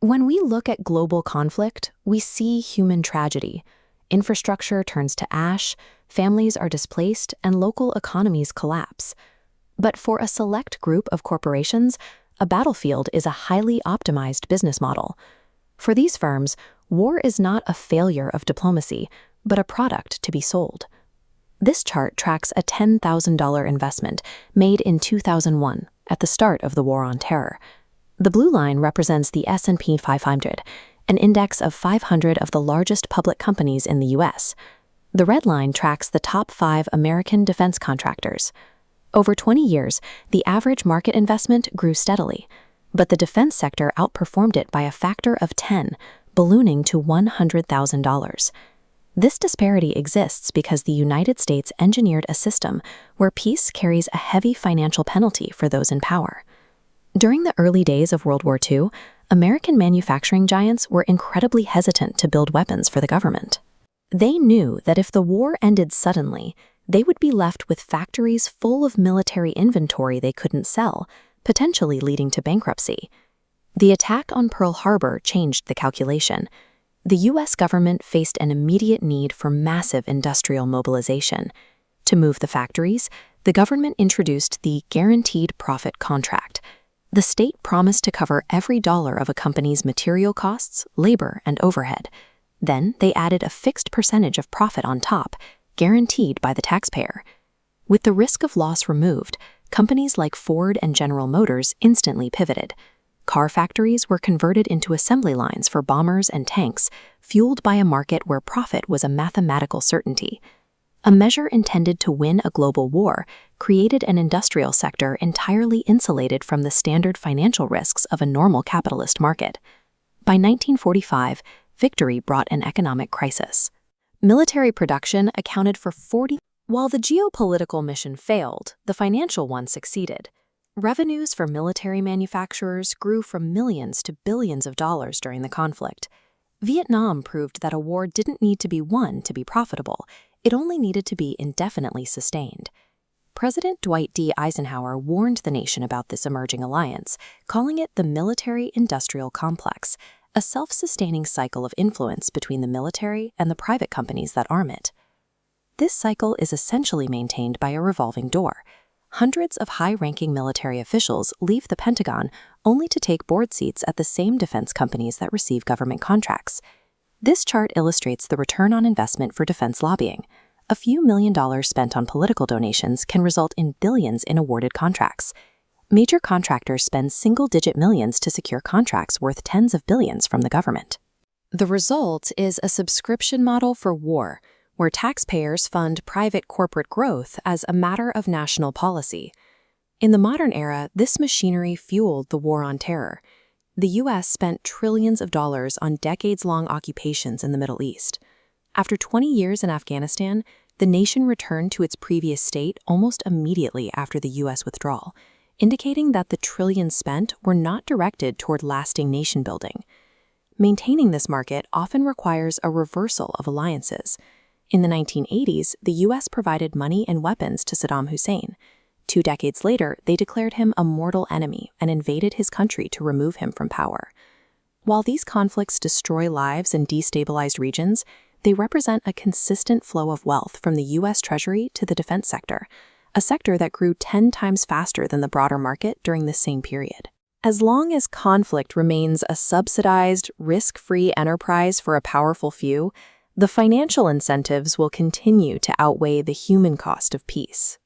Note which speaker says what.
Speaker 1: When we look at global conflict, we see human tragedy. Infrastructure turns to ash, families are displaced, and local economies collapse. But for a select group of corporations, a battlefield is a highly optimized business model. For these firms, war is not a failure of diplomacy, but a product to be sold. This chart tracks a $10,000 investment made in 2001 at the start of the War on Terror. The blue line represents the S&P 500, an index of 500 of the largest public companies in the U.S. The red line tracks the top 5 American defense contractors. Over 20 years, the average market investment grew steadily, but the defense sector outperformed it by a factor of 10, ballooning to $100,000. This disparity exists because the United States engineered a system where peace carries a heavy financial penalty for those in power. During the early days of World War II, American manufacturing giants were incredibly hesitant to build weapons for the government. They knew that if the war ended suddenly, they would be left with factories full of military inventory they couldn't sell, potentially leading to bankruptcy. The attack on Pearl Harbor changed the calculation. The U.S. government faced an immediate need for massive industrial mobilization. To move the factories, the government introduced the Guaranteed Profit Contract. The state promised to cover every dollar of a company's material costs, labor, and overhead. Then they added a fixed percentage of profit on top, guaranteed by the taxpayer. With the risk of loss removed, companies like Ford and General Motors instantly pivoted. Car factories were converted into assembly lines for bombers and tanks, fueled by a market where profit was a mathematical certainty. A measure intended to win a global war created an industrial sector entirely insulated from the standard financial risks of a normal capitalist market. By 1945, victory brought an economic crisis. Military production accounted for 40%. While the geopolitical mission failed, the financial one succeeded. Revenues for military manufacturers grew from millions to billions of dollars during the conflict. Vietnam proved that a war didn't need to be won to be profitable. It only needed to be indefinitely sustained. President Dwight D. Eisenhower warned the nation about this emerging alliance, calling it the military-industrial complex, a self-sustaining cycle of influence between the military and the private companies that arm it. This cycle is essentially maintained by a revolving door. Hundreds of high-ranking military officials leave the Pentagon only to take board seats at the same defense companies that receive government contracts. This chart illustrates the return on investment for defense lobbying. A few $1 million spent on political donations can result in billions in awarded contracts. Major contractors spend single-digit millions to secure contracts worth tens of billions from the government. The result is a subscription model for war, where taxpayers fund private corporate growth as a matter of national policy. In the modern era, this machinery fueled the War on Terror. The U.S. spent trillions of dollars on decades-long occupations in the Middle East. After 20 years in Afghanistan, the nation returned to its previous state almost immediately after the U.S. withdrawal, indicating that the trillions spent were not directed toward lasting nation-building. Maintaining this market often requires a reversal of alliances. In the 1980s, the U.S. provided money and weapons to Saddam Hussein. 2 decades later, they declared him a mortal enemy and invaded his country to remove him from power. While these conflicts destroy lives and destabilized regions, they represent a consistent flow of wealth from the U.S. Treasury to the defense sector, a sector that grew 10 times faster than the broader market during this same period. As long as conflict remains a subsidized, risk-free enterprise for a powerful few, the financial incentives will continue to outweigh the human cost of peace.